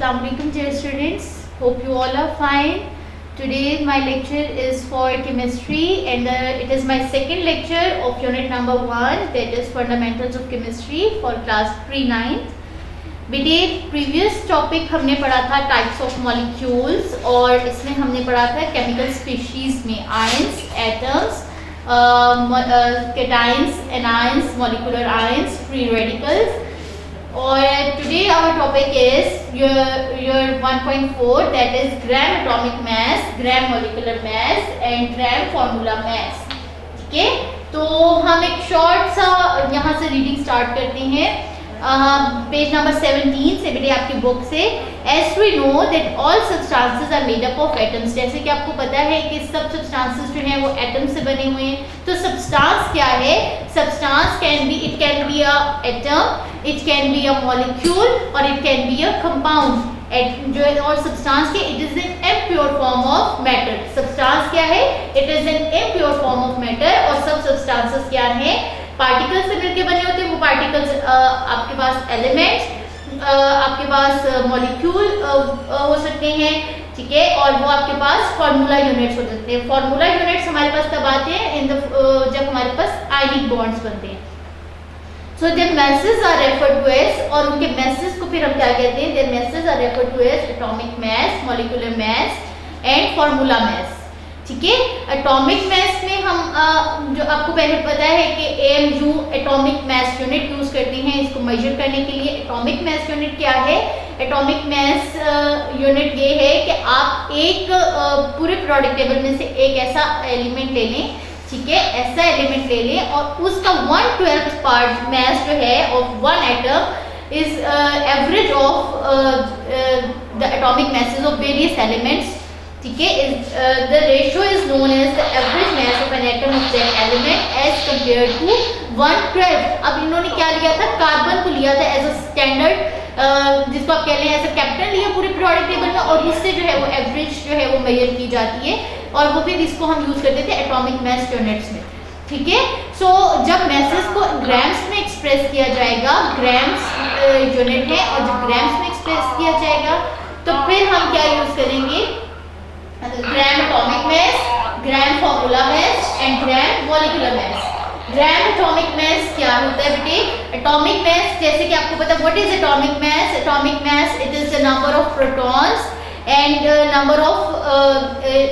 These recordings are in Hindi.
Assalamualaikum dear students. Hope you all are fine. Today my lecture is for chemistry and it is my second lecture of unit number 1, that is fundamentals of chemistry for class 3/9th. बेटे प्रीवियस टॉपिक हमने पढ़ा था टाइप्स ऑफ मॉलिक्यूल्स और इसमें हमने पढ़ा था केमिकल स्पीशीज में ions, atoms, cations, anions, molecular ions, free radicals. और today our topic is your 1.4 that is gram atomic mass, gram molecular mass and gram formula mass. ठीक है, तो हम एक शॉर्ट सा यहाँ से रीडिंग स्टार्ट करते हैं. पेज नंबर 17 से बेटे आपकी बुक से. As we know that all substances are made up of atoms. जैसे कि आपको पता है कि सब सब्सटेंसेस जो हैं वो एटम से बने हुए हैं. तो सब्सटेंस क्या है? Substance can be a atom, it can be a molecule और it can be a compound. जो है और सब्सटेंस के it is an impure form of matter. Substance क्या है? It is an impure form of matter. और सब सब्सटेंसेस क्या हैं? पार्टिकल्स से मिलकर बने होते हैं. वो पार्टिकल्स आपके पास एलिमेंट्स, आपके पास मॉलिक्यूल हो सकते हैं. ठीक है, और वो आपके पास फार्मूला यूनिट्स हो सकते हैं. फार्मूला यूनिट्स हमारे पास तब आते हैं जब हमारे पास आयनिक बॉन्ड्स बनते हैं. So their masses are referred to as, और उनके masses को फिर हम क्या कहते हैं? Their masses are referred to as atomic mass, molecular mass and formula mass. ठीक है, एटॉमिक मास में हम जो आपको पहले पता है कि AMU atomic mass unit use करते हैं इसको मेजर करने के लिए. एटॉमिक मास यूनिट क्या है? एटॉमिक मास यूनिट ये है कि आप एक पूरे पीरियोडिक टेबल में से एक ऐसा एलिमेंट ले लें. ठीक है, ऐसा एलिमेंट ले लें और उसका 1/12 पार्ट मास जो है of one atom is average of the atomic masses of various elements. ठीक है, the ratio is known as the average mass of an atom of that element as compared to 1/12. अब इन्होंने क्या लिया था? कार्बन को लिया था एज अ स्टैंडर्ड, जिसको आप कह लें एज अ कैपिटल लिया पूरे पीरियोडिक टेबल में, और उससे जो है वो एवरेज जो है वो मेजर की जाती है और वो फिर इसको हम यूज करते थे एटॉमिक मास यूनिट्स में. ठीक है, सो जब मैसेज को ग्राम्स में एक्सप्रेस किया जाएगा, ग्राम्स यूनिट है, और जब ग्राम्स में एक्सप्रेस किया जाएगा तो फिर हम क्या यूज करेंगे? ग्राम atomic mass, gram formula mass and gram molecular mass. Gram atomic मास क्या होता है बेटे? एटॉमिक मास जैसे कि आपको पता है what is atomic mass. Atomic mass it is the number of protons and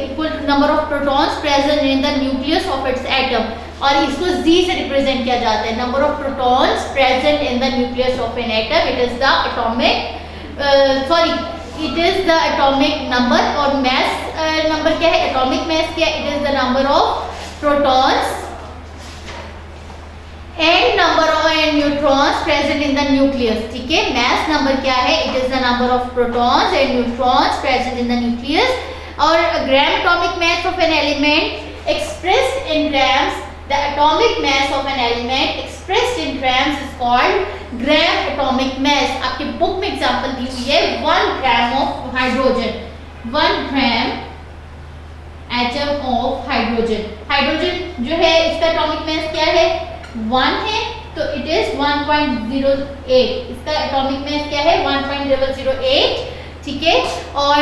equal to number of protons present in the nucleus of its atom. और इसको Z से रिप्रेजेंट किया जाता है. number of protons present in the nucleus of an atom, it is the atomic it is the atomic number. और mass number क्या है? atomic mass क्या है? it is the number of protons and number of neutrons present in the nucleus. ठीक है, mass number क्या है? it is the number of protons and neutrons present in the nucleus. और gram atomic mass of an element expressed in grams, the atomic mass of an element expressed in grams is called gram atomic mass. आपके बुक में एग्जांपल दी हुई है 1 gram of hydrogen, 1 gram atom of hydrogen. Hydrogen जो है इसका एटॉमिक मास क्या है? 1 है, तो इट इज 1.08. इसका एटॉमिक मास क्या है? 1.008. ठीक है, और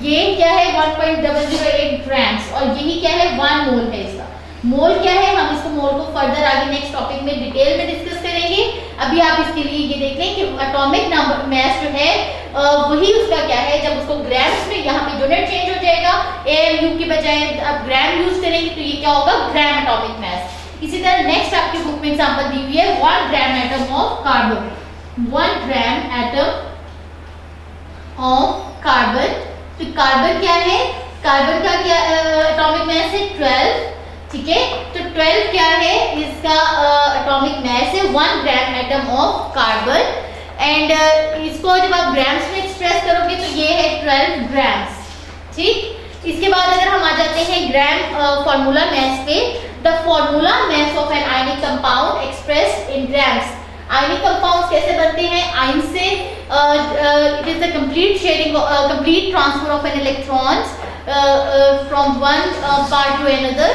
ये क्या है? 1.008 ग्राम्स. और यही क्या है? 1 मोल है. इसका मोल क्या है? हम इसको मोल को फर्दर आगे नेक्स्ट टॉपिक में डिटेल में डिस्कस करेंगे. अभी आप इसके लिए ये देख लें कि एटॉमिक नंबर मास जो है वही उसका क्या है? जब उसको ग्राम्स में यहाँ पे यूनिट चेंज हो जाएगा, AMU की बजाय अब ग्राम यूज करेंगे तो ये क्या होगा? ग्राम एटॉमिक मास. इसी तरह नेक्स्ट आपकी बुक में एग्जांपल दी हुई है 1 gram atom of carbon, 1 gram atom of carbon. तो कार्बन क्या है? कार्बन का क्या एटॉमिक मास है? 12. ठीक है, तो 12 क्या है? इसका एटॉमिक मास है 1 gram atom of carbon. And इसको जब आप ग्राम्स में एक्सप्रेस करोगे तो ये है 12 ग्राम्स. ठीक, इसके बाद अगर हम आ जाते हैं ग्राम फार्मूला मास पे. The formula mass of an ionic compound expressed in grams. Ionic compounds कैसे बनते हैं? आयन से it is the complete sharing, complete transfer of an electrons from one part to another.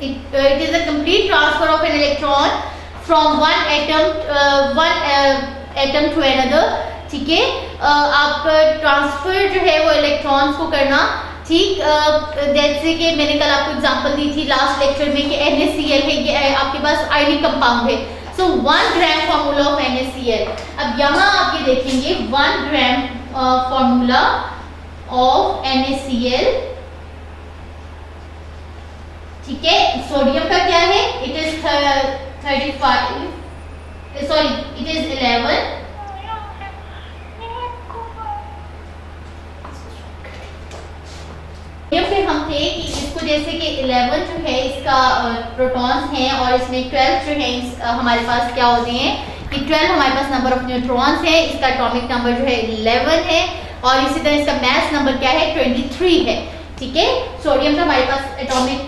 It is a complete transfer of an electron from one atom to another. ठीक है, आपका ट्रांसफर जो है वो इलेक्ट्रॉन्स को करना, ठीक। जैसे कि मैंने कल आपको एग्जांपल दी थी लास्ट लेक्चर में कि NaCl है, ये आपके पास आयनिक कंपाउंड है। सो 1 ग्राम फार्मूला ऑफ NaCl। अब यहाँ आप ये देखेंगे 1 ग्राम फार्मूला ऑफ NaCl, ठीक है। सोडियम का क्या है, it is 35, sorry it is 11। पे हम थे कि इसको जैसे कि 11 जो है इसका प्रोटॉन्स हैं और इसमें 12 जो है हमारे पास क्या होते हैं कि 12 हमारे पास नंबर ऑफ न्यूट्रॉन्स है, इसका एटॉमिक नंबर जो है 11 है और इसी तरह इसका मास नंबर क्या है 23 है, ठीक है। सोडियम का हमारे पास एटॉमिक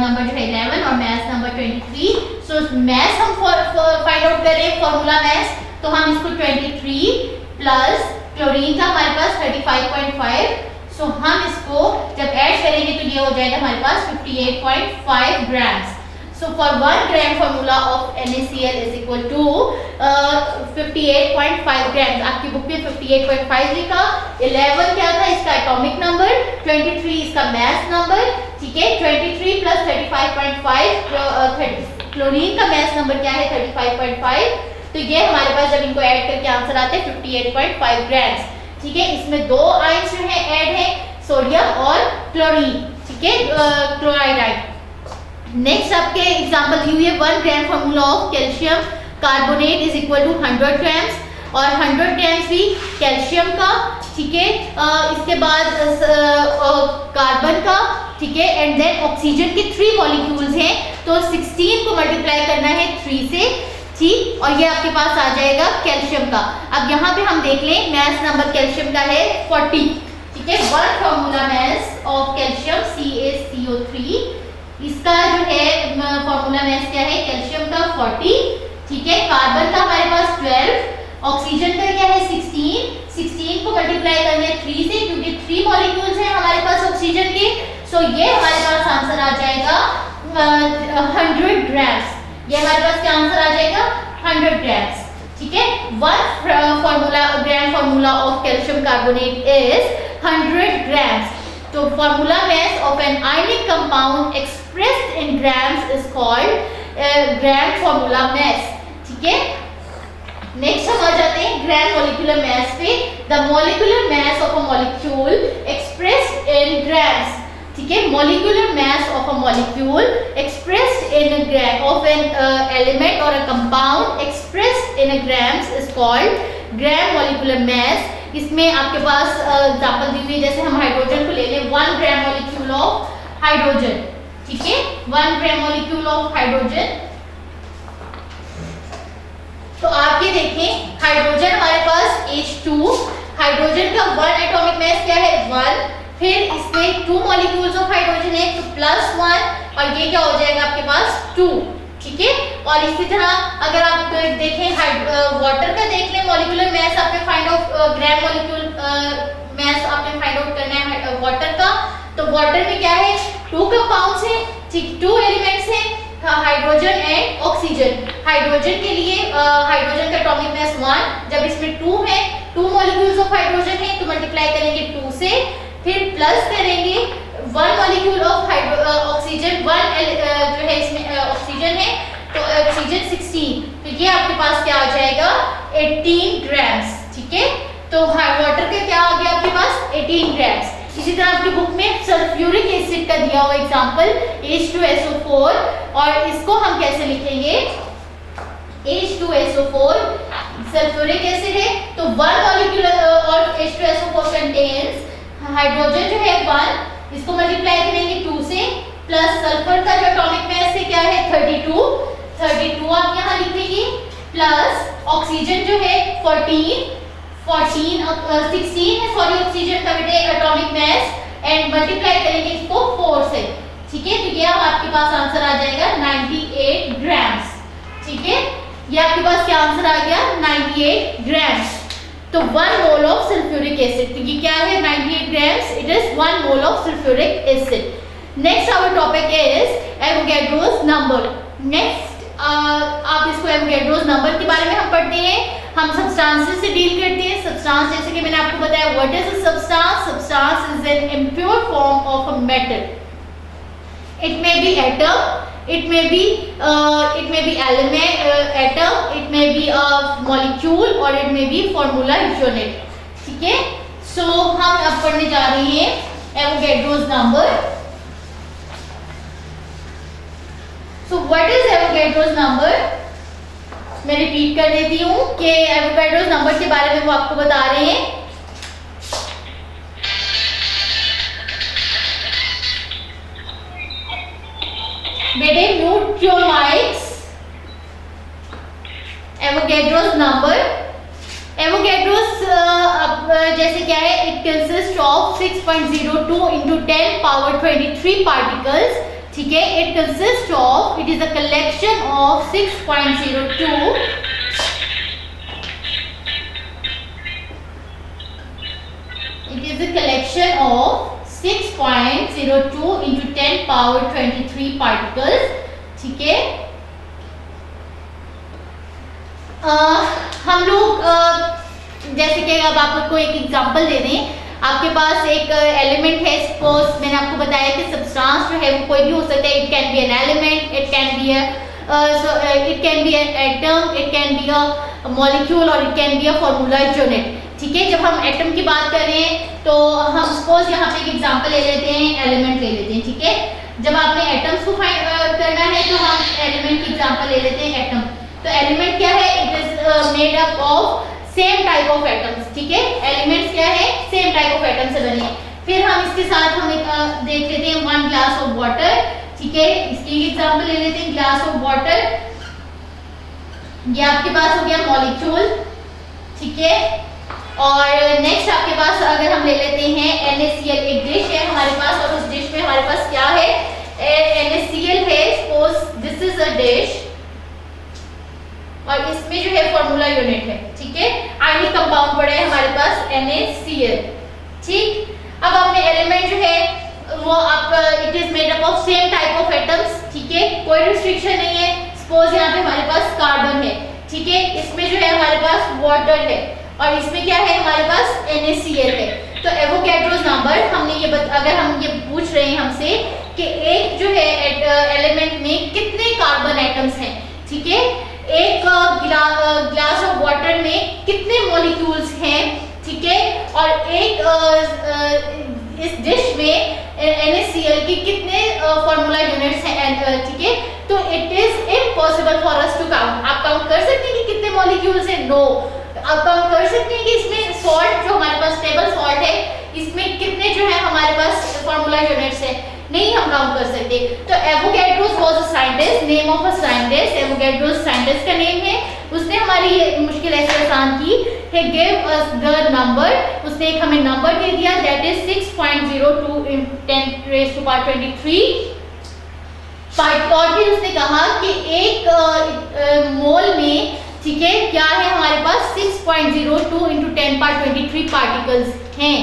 नंबर जो है 11 और मास नंबर 23। सो मास हम फाइंड आउट करें, फार्मूला मास, तो हम इसको 23 प्लस क्लोरीन का हमारे पास 35.5, सो हम इसको जब ऐड करेंगे तो ये हो जाएगा हमारे पास 58.5 grams. So for 1 gram formula of NaCl is equal to 58.5 grams. आपकी बुक में 58.5 लिखा, 11 क्या था इसका एटॉमिक नंबर, 23 इसका मास नंबर, ठीक है। 23 प्लस 35.5, क्लोरीन का मास नंबर क्या है 35.5, तो ये हमारे पास जब इनको ऐड करके आंसर आते हैं 58.5 ग्राम्स, ठीक है। इसमें 2 आयंस जो है ऐड है, सोडियम और क्लोरीन, ठीक है, क्लोराइड आयन। नेक्स्ट आपके एग्जांपल दी हुई है 1 gram formula of calcium carbonate is equal to 100 grams और 100 ग्राम्स भी कैल्शियम का, ठीक है। इसके बाद कार्बन का, ठीक है, एंड देन ऑक्सीजन के 3 मॉलिक्यूल्स हैं, तो 16 को मल्टीप्लाई करना है 3 से, ठीक, और ये आपके पास आ जाएगा कैल्शियम का। अब यहाँ पे हम देख लें मास नंबर कैल्शियम का है 40, ठीक है। 1 formula mass of calcium CaCO3, इसका जो है फार्मूला मास क्या है कैल्शियम का 40, ठीक है। कार्बन का हमारे पास 12, ऑक्सीजन का क्या है 16 को मल्टीप्लाई करना है 3 से, क्योंकि 3 मॉलिक्यूल्स हैं हमारे पास ऑक्सीजन के, सो ये हमारे पास आंसर आ जाएगा 100 ग्राम्स। ये हमारे पास क्या आंसर आ जाएगा 100 ग्राम्स, ठीक है। 1 gram formula of calcium carbonate is 100 grams. तो formula mass of an ionic compound expressed in grams is called gram formula mass, ठीक है। नेक्स्ट हम आ जाते हैं ग्राम मॉलिक्यूलर मास पे। The molecular mass of a molecule expressed in grams, ठीक है। Molecular mass of a molecule expressed in gram of an element और a compound expressed in grams is called gram molecular mass. इसमें आपके पास एग्जांपल दी हुई है, जैसे हम हाइड्रोजन को ले लें, 1 ग्राम मॉलिक्यूल ऑफ हाइड्रोजन, ठीक है, 1 ग्राम मॉलिक्यूल ऑफ हाइड्रोजन। तो आप ये देखें हाइड्रोजन हमारे पास H2, हाइड्रोजन का 1 एटॉमिक मास क्या है 1, फिर इसमें 2 मॉलिक्यूल्स ऑफ हाइड्रोजन है तो +1 और ये क्या हो जाएगा आपके पास 2, ठीक है। और इसी तरह अगर आप देखें वाटर का देख लें मॉलिक्यूलर मास आपने फाइंड आउट, ग्राम मॉलिक्यूल मास आपने फाइंड आउट करना है वाटर का, तो वाटर में क्या है 2 कंपाउंड्स हैं, ठीक, 2 एलिमेंट्स हैं, हाइड्रोजन एंड ऑक्सीजन। हाइड्रोजन के लिए हाइड्रोजन का एटॉमिक मास 1, जब इसमें 2 है, 2 मॉलिक्यूल्स ऑफ हाइड्रोजन है तो मल्टीप्लाई करेंगे 2 से, फिर प्लस करेंगे 1 मॉलिक्यूल ऑफ ऑक्सीजन, 1 जो है इसमें ऑक्सीजन है तो ऑक्सीजन 16, तो ये आपके पास क्या आ जाएगा 18 ग्राम्स, ठीक है। तो वाटर का क्या आ गया आपके पास 18 ग्राम्स। इसी तरह आपकी बुक में सल्फ्यूरिक एसिड का दिया हुआ एग्जांपल H2SO4 और इसको हम कैसे लिखेंगे H2SO4 सल्फ्यूरिक एसिड है तो 1 मॉलिक्यूल और H2SO4 कंटेन्स हाइड्रोजन जो है 1, इसको मल्टीप्लाई करेंगे 2 से, प्लस सल्फर का जो एटॉमिक मास है क्या है 32 आप यहाँ लिखेंगे, प्लस ऑक्सीजन जो है 16 है सॉरी ऑक्सीजन का बेटे एटॉमिक मास एंड मल्टीप्लाई करेंगे इसको 4 से, ठीक है। तो ये अब आपके पास आंसर आ जाएगा 98 ग्राम्स, ठीक है। ये आपके पास क्या आंसर आ गया 98 ग्राम्स। तो 1 मोल ऑफ सल्फ्यूरिक एसिड, तो ये क्या है 98 grams, it is 1 mole of sulphuric acid. Next our topic is Avogadro's number. Next आप इसको एवोगैड्रोस नंबर के बारे में हम पढ़ते हैं। हम सब्सटेंसेस से डील करते हैं। सब्सटेंस जैसे कि मैंने आपको बताया, what is a substance? Substance is an impure form of a metal. It may be atom, it may be element, atom, it may be a molecule or it may be formula unit। ठीक है, सो हम अब पढ़ने जा रहे हैं Avogadro's number. So what is Avogadro's number? मैं रिपीट कर देती हूँ कि एवोगैड्रोस नंबर के बारे में वो आपको बता रहे हैं। बेटे mute your mics. Avogadro's number, Avogadro's जैसे क्या है, it consist of 6.02 into 10 power 23 particles. ठीक है, it consist of, it is a collection of 6.02 it is a collection of 6.02 into 10 power 23 particles। ठीक है, हम लोग जैसे कि अब आपको एक एग्जांपल दे दें। आपके पास एक एलिमेंट है, सपोज मैंने आपको बताया कि सब्सटेंस जो है वो कोई भी हो सकता है। It can be an element, it can be an atom, it can be a molecule और it can be a formula unit. ठीक है, जब हम एटम की बात कर रहे हैं तो हम सपोज यहाँ पे एक एग्जांपल ले लेते हैं, एलिमेंट ले लेते हैं। ठीक है, जब आपने एटम्स को फाइंड करना है तो हम एलिमेंट की एग्जांपल ले लेते हैं, एटम। तो एलिमेंट क्या है? It is made up of same type of atoms. ठीक है, एलिमेंट्स क्या है? सेम टाइप ऑफ एटम से बने हैं। फिर हम इसके साथ हम एक देख लेते हैं 1 ग्लास ऑफ वाटर। ठीक है, इसकी एग्जांपल ले लेते हैं, ग्लास ऑफ वाटर। ये आपके पास हो गया मॉलिक्यूल। ठीक है, और नेक्स्ट आपके पास अगर हम ले लेते हैं NaCl, एक डिश है हमारे पास और उस डिश में हमारे पास क्या है? NaCl है। Suppose this is a dish और इसमें जो है फॉर्मूला यूनिट है। ठीक है, आयनिक कंपाउंड पड़ा है हमारे पास NaCl। ठीक, अब आपने एलिमेंट जो है वो आप it is made up of same type of atoms. ठीक है, कोई रिस्ट्रिक्शन नहीं है। सपोज यहाँ पे हमारे पास कार्बन है। ठीक है, इसमें जो है हमारे पास वाटर है और इसमें क्या है? हमारे पास NaCl है। तो एवोगैड्रोस नंबर हमने ये अगर हम ये पूछ रहे हैं हमसे कि एक जो है एलिमेंट में कितने कार्बन एटम्स हैं। ठीक है, एक ग्लास ऑफ वाटर में कितने मॉलिक्यूल्स हैं। ठीक है, और एक इस डिश में NaCl की कितने फॉर्मूला यूनिट्स हैं। ठीक है, तो it is impossible for us to count. आप काउंट कर सकते हैं कि कितने मॉलिक्यूल्स हैं? नो। आप काउंट कर सकते हैं कि इसमें सॉल्ट जो हमारे पास टेबल सॉल्ट है, इसमें कितने जो है हमारे पास फॉर्मूला यूनिट्स हैं? नहीं, हम काउंट कर सकते। तो Avogadro's was a scientist, name of a scientist. Avogadro's scientist का नेम है। उसने हमारी ये मुश्किल ऐसे आसान की। He gave us the number, उसने एक हमें नंबर दे दिया, that is 6.02 in 10 raised to power 23। और फिर उसने कहा कि एक मोल में, ठीक है, क्या है हमारे पास 6.02 into 10 power 23 पार्टिकल्स हैं।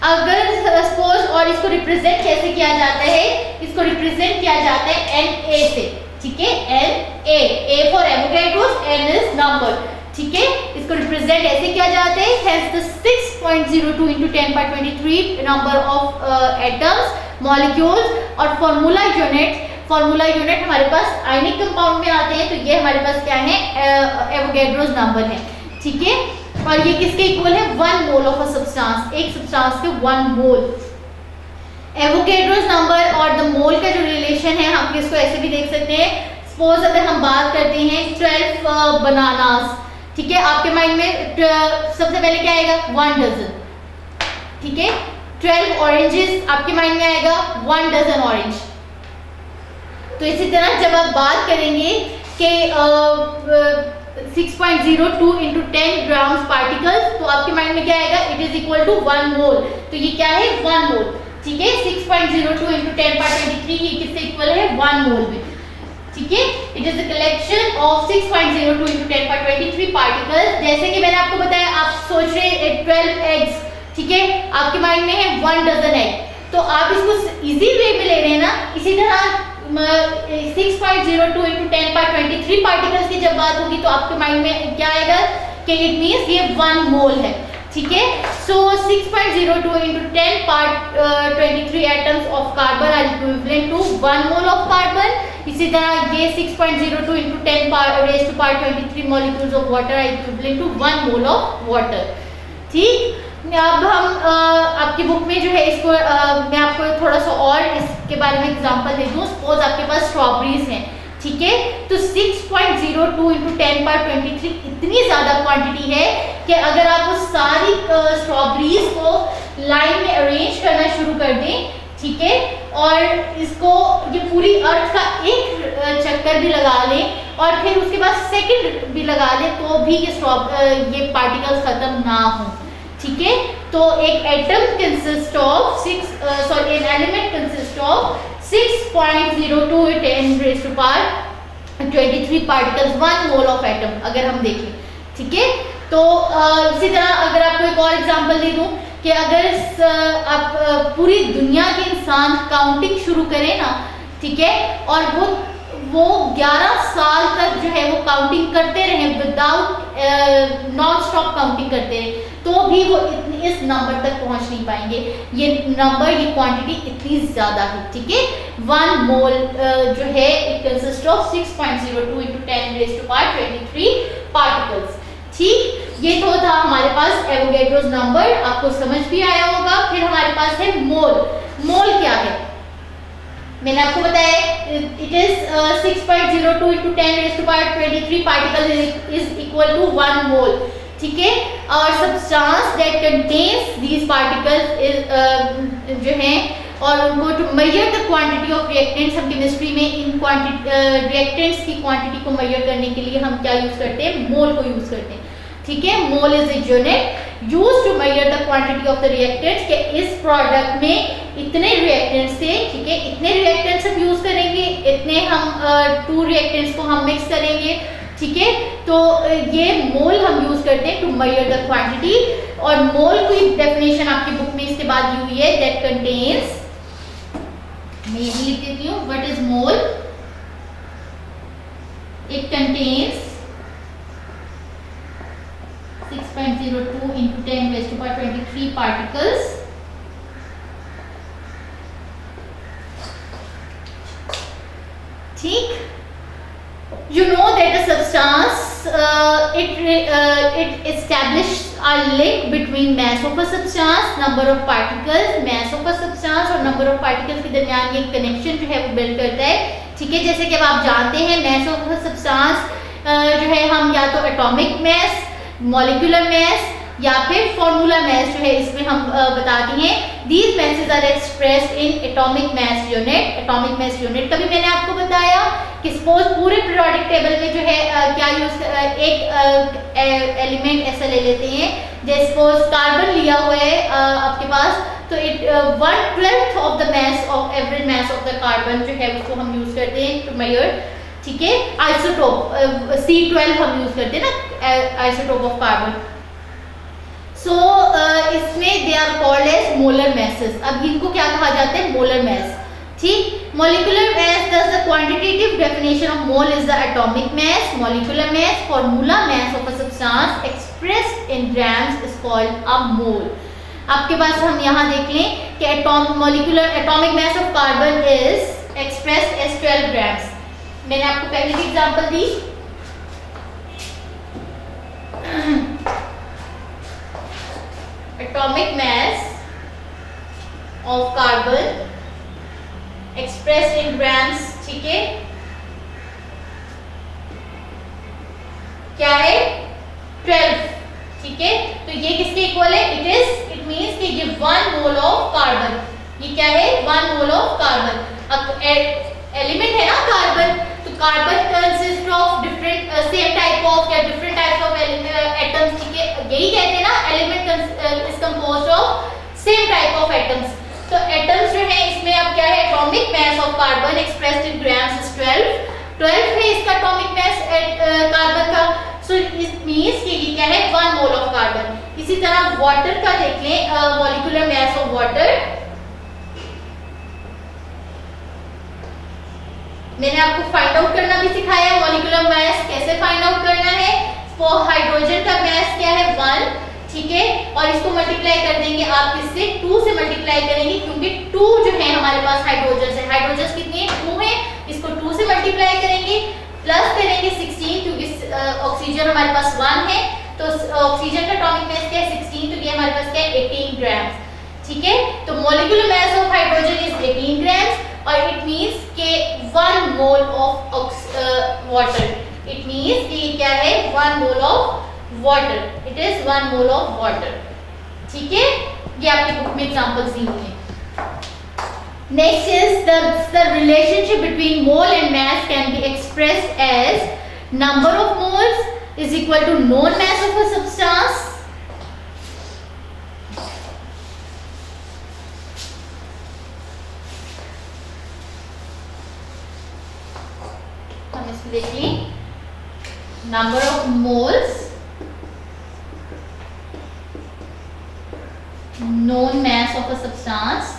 अगर सपोज, और इसको रिप्रेजेंट कैसे किया जाता है? इसको रिप्रेजेंट किया जाता है Na से। ठीक है, Na, A for Avogadro's, N is number. ठीक है, इसको रिप्रेजेंट ऐसे किया जाता है, has the 6.02 into 10 power 23 number of atoms, molecules और फॉर्मूला यूनिट। फॉर्मूला यूनिट हमारे पास आयनिक कंपाउंड में आते हैं, तो ये हमारे पास क्या है? एवोगैड्रोस नंबर है। ठीक है, और ये किसके इक्वल है? 1 मोल ऑफ अ सब्सटेंस, एक सब्सटेंस के 1 मोल। एवोगैड्रोस नंबर और द मोल का जो रिलेशन है, हम इसको ऐसे भी देख सकते हैं। सपोज अगर हम बात करते हैं 12 बनानास। ठीक है, आपके माइंड में सबसे पहले क्या आएगा? 1 डजन। ठीक है, 12 ऑरेंजेस आपके माइंड में आएगा 1 डजन ऑरेंज। तो इसी तरह जब आप बात करेंगे कि 6.02 into 10 grams पार्टिकल्स, तो आपके माइंड में क्या आएगा? इट इज इक्वल टू 1 मोल। तो ये क्या है? 1 मोल। ठीक है, 6.02 into 10 power 23 ये किससे इक्वल है? 1 मोल में। ठीक है, it is a collection of 6.02 into 10 power 23 particles. जैसे कि मैंने आपको बताया, आप सोच रहे हैं 12 एग्स। ठीक है, आपके माइंड में है 1 डजन एग, तो आप इसको इजी वे में ले रहे हैं ना। इसी तरह 6.02 into 10 power 23 पार्टिकल्स की जब बात होगी तो आपके माइंड में क्या आएगा कि इट मींस ये 1 मोल है, ठीक है। So 6.02 into 10 power 23 atoms of carbon are equivalent to 1 mole of carbon. इसी तरह ये 6.02 into 10 raised to power 23 molecules of water are equivalent to 1 mole of water, ठीक। अब हम आपकी बुक में जो है इसको मैं आपको थोड़ा सा और इसके बारे में एग्जांपल दे दूं। सपोज आपके पास स्ट्रॉबेरीज हैं, ठीक है, तो 6.02 into 10 power 23 इतनी ज्यादा क्वांटिटी है कि अगर आप उस सारी स्ट्रॉबेरीज को लाइन में अरेंज करना शुरू कर दें, ठीक है, और इसको ये पूरी अर्थ का एक चक्कर भी लगा लें और फिर उसके बाद सेकंड भी लगा लें तो भी ये पार्टिकल्स खत्म ना हो, ठीक है। तो एक atom consist of an element consist of 6.02 10 raised to power 23 particles, 1 mole of atom अगर हम देखें, ठीक है। तो इसी तरह अगर आपको एक और एग्जांपल दे दूं कि अगर आप पूरी दुनिया के इंसान काउंटिंग शुरू करें ना, ठीक है, और वो 11 साल तक जो है वो काउंटिंग करते रहे विदाउट नॉन स्टॉप काउंटिंग करते रहे तो भी वो इस नंबर तक पहुंच नहीं पाएंगे। ये नंबर, ये क्वांटिटी इतनी ज्यादा है, ठीक है। 1 मोल जो है it consist of 6.02 into 10 raised to power 23 particles, ठीक। ये तो था हमारे पास एवोगैड्रोस नंबर, आपको समझ भी आया होगा। फिर हमारे पास है मोल। मोल क्या है? मैंने आपको बताया it is 6.02 into 10 raised to power 23 particle is equal to 1 mole, ठीक है। और substance that contains these particles is जो है और उनको to measure the quantity of reactants, हम केमिस्ट्री में इन रिएक्टेंट्स की क्वांटिटी को मेजर करने के लिए हम क्या यूज करते हैं? मोल को यूज करते हैं, ठीक है। Mole is a unit used to measure the quantity of the reactants कि इस प्रोडक्ट में इतने रिएक्टेंट्स थे, ठीक है, इतने रिएक्टेंट्स हम यूज करेंगे, इतने हम 2 रिएक्टेंट्स को हम मिक्स करेंगे, ठीक है। तो ये मोल हम यूज करते हैं टू मेजर द क्वांटिटी। और मोल की डेफिनेशन आपकी बुक में इसके बाद दी हुई है दैट कंटेन्स, मैं यही लिख देती हूँ, what is mole? It contains 6.02 into 10 raised to power 23 particles, ठीक। You know that a substance it establishes a link between mass of a substance, number of particles, mass of a substance और number of particles के दरमियान ये कनेक्शन जो है वो बिल्ड करता है, ठीक है। जैसे कि अब आप जानते हैं mass of a substance जो है हम या तो एटॉमिक mass, मॉलिक्यूलर mass या फिर फॉर्मूला मैस जो है इसमें हम बताते हैं। These masses are expressed in atomic mass unit. Atomic mass unit का भी मैंने आपको बताया कि सपोज पूरे पीरियोडिक टेबल में जो है क्या यूज एक एलिमेंट ऐसा ले लेते हैं, जैसे सपोज कार्बन लिया हुआ है आपके पास, तो it 1/12 of the mass of average mass of the carbon जो है उसको हम यूज करते हैं टू मेजर, ठीक है। आइसोटोप C12 हम यूज करते हैं ना, आइसोटोप ऑफ कार्बन। सो इसमें they are called as molar masses. अब इनको क्या कहा जाता है? मोलर मैस, ठीक। Molecular mass, thus the quantitative definition of mole is the atomic mass. Molecular mass, formula mass of a substance expressed in grams is called a mole. आपके पास हम यहाँ देख लें कि atomic mass of carbon is expressed as 12 grams. मैंने आपको पहले भी एग्जांपल दी। Atomic mass of carbon expressed in grams, ठीक है, क्या है? 12, ठीक है। तो ये किसके इक्वल है? इट मींस कि ये 1 मोल ऑफ कार्बन, ये क्या है? 1 मोल ऑफ कार्बन। अब एलिमेंट है ना कार्बन, तो carbon consist of different same type of या डिफरेंट टाइप्स ऑफ एटम्स, ठीक है। यही कहते हैं ना element is composed of same type of atoms. तो एटम्स जो है इसमें अब क्या है? Atomic mass of carbon expressed in grams is 12 है इसका एटॉमिक मैस कार्बन का। सो इट मींस कि ये क्या है? 1 मोल ऑफ कार्बन। इसी तरह वाटर का देख लें, मॉलिक्यूलर मैस ऑफ वाटर मैंने आपको फाइंड आउट करना भी सिखाया, मॉलिक्यूलर मास कैसे फाइंड आउट करना है। फॉर हाइड्रोजन का मास क्या है 1, ठीक है, और इसको मल्टीप्लाई कर देंगे आप इससे 2 से मल्टीप्लाई करेंगे, क्योंकि 2 जो है हमारे पास हाइड्रोजन है, हाइड्रोजन कितने हैं 2 है, इसको 2 से मल्टीप्लाई करेंगे, प्लस करेंगे 16 क्योंकि ऑक्सीजन हमारे पास 1 है, तो ऑक्सीजन का एटॉमिक मास क्या है 16, तो ये हमारे पास क्या है 18 ग्राम, ठीक है। तो molecular mass of hydrogen is 18 ग्राम और इट मींस के 1 mole of water, it means कि क्या है 1 mole of water, it is 1 mole of water, ठीक है। ये आपकी बुक में एग्जांपल्स दी हुई हैं। Next is the relationship between mole and mass can be expressed as number of moles is equal to known mass of a substance देखिए number of moles known mass of a substance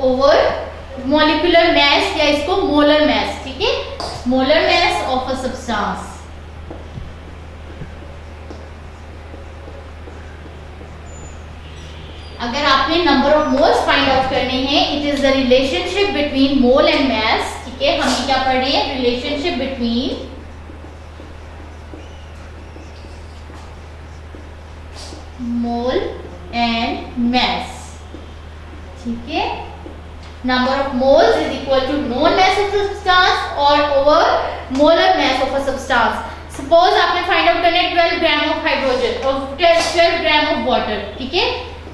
over molecular mass या इसको molar mass, ठीक है, molar mass of a substance। अगर आपने number of moles find out करने हैं, it is the relationship between mole and mass, ठीक है। हम क्या पढ़ रहे हैं, relationship between mole and mass, ठीक है। Number of moles is equal to known mass of substance और over molar mass of a substance. Suppose आपने फाइंड आउट करना है 12 ग्राम ऑफ हाइड्रोजन और 12 ग्राम ऑफ वाटर, ठीक है,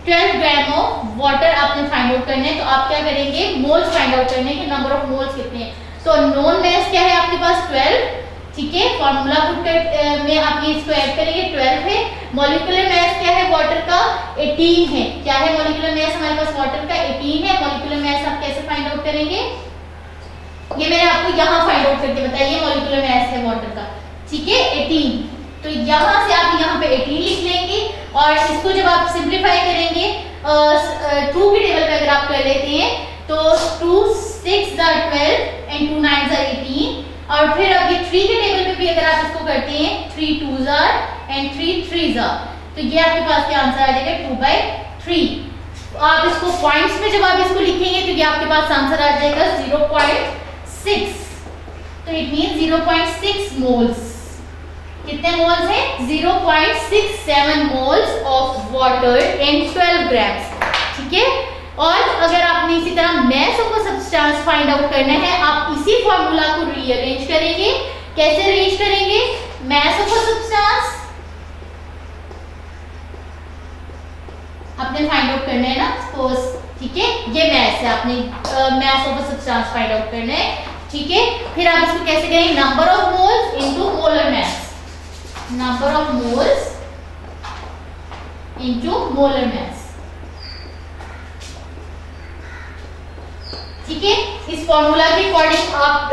12 ग्राम ऑफ वाटर आपने फाइंड आउट करने हैं, तो आप क्या करेंगे मोल्स फाइंड आउट करने के नंबर ऑफ मोल्स कितने हैं। तो नोन मास क्या है आपके पास 12, ठीक है, फार्मूला पुट कर में आप ये इसको ऐड करेंगे 12 है। मॉलिक्यूलर मास क्या है वाटर का 18 है, क्या है मॉलिक्यूलर मास हमारे पास वाटर का 18 है। मॉलिक्यूलर मास आप कैसे फाइंड आउट करेंगे, ये मैंने आपको यहाँ फाइंड आउट करके बताया, ये मॉलिक्यूलर मास है वाटर का, ठीक है 18, तो यहाँ से आप यहाँ पे 18 लिख लेंगे और इसको जब आप सिंप्लीफाई करेंगे 2 के टेबल पे अगर आप कर लेते हैं तो 2 6 12 एंड 2 9 18, और फिर अब ये 3 के टेबल पे भी अगर आप इसको करते हैं 3 2 एंड 3 3, तो ये आपके पास क्या आंसर आ जाएगा 2/3। आप इसको पॉइंट्स में जब आप इसको लिखेंगे तो ये आपके पास आंसर आ जाएगा 0.6, तो इट मींस 0.6 मोल्स। कितने मोल्स हैं 0.67 moles of water in 12 grams, ठीक है। और अगर आपने इसी तरह मास of a substance find out करना है, आप इसी फार्मूला को रीअरेंज करेंगे। कैसे अरेंज करेंगे, मास ऑफ अ सब्सटेंस आपने फाइंड आउट करना है ना, सपोज, ठीक है, ये मास है, आपने मास of a substance find out करना है, ठीक है। फिर आप इसको कैसे करेंगे, number of moles into molar mass, number of moles into molar mass, ठीक है। इस फॉर्मूला के अकॉर्डिंग आप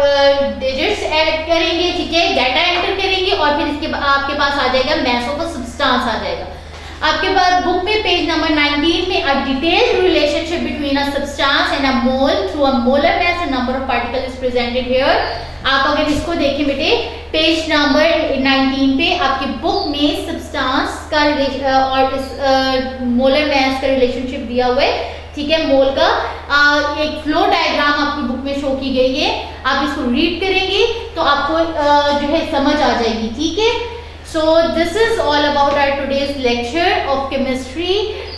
डिजिट्स ऐड करेंगे, ठीक है, डाटा एंटर करेंगे और फिर इसके आपके पास आ जाएगा मास ऑफ अ सब्सटेंस आ जाएगा। आपके पास बुक में पेज नंबर 19 में a detailed relationship between a substance and a mole through a molar mass and number of particle is presented here. आप अगर इसको देखें बेटे पेज नंबर 19 पे आपकी बुक में सब्सटेंस का और इस मोलर मास का रिलेशनशिप दिया हुआ है, ठीक है। मोल का एक फ्लो डायग्राम आपकी बुक में शो की गई है, आप इसको रीड करेंगे तो आपको जो है समझ आ जाएगी, ठीक है। So this is all about our today's lecture of chemistry।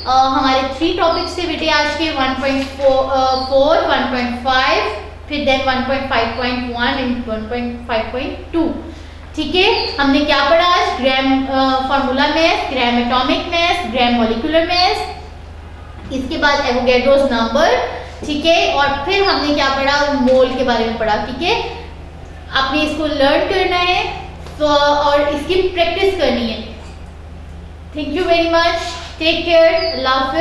हमारे 3 टॉपिक्स थे बेटे आज के 1.4, 1.5, फिर देन 1.5.1 एंड 1.5.2, ठीक है। हमने क्या पढ़ा आज, gram formula mass, gram atomic mass, gram molecular mass, इसके बाद एवोगैड्रोस नंबर, ठीक है, और फिर हमने क्या पढ़ा, मोल के बारे में पढ़ा, ठीक है। आपने इसको लर्न करना है तो और इसकी प्रैक्टिस करनी है। Thank you very much, take care, अल्लाह हाफिज।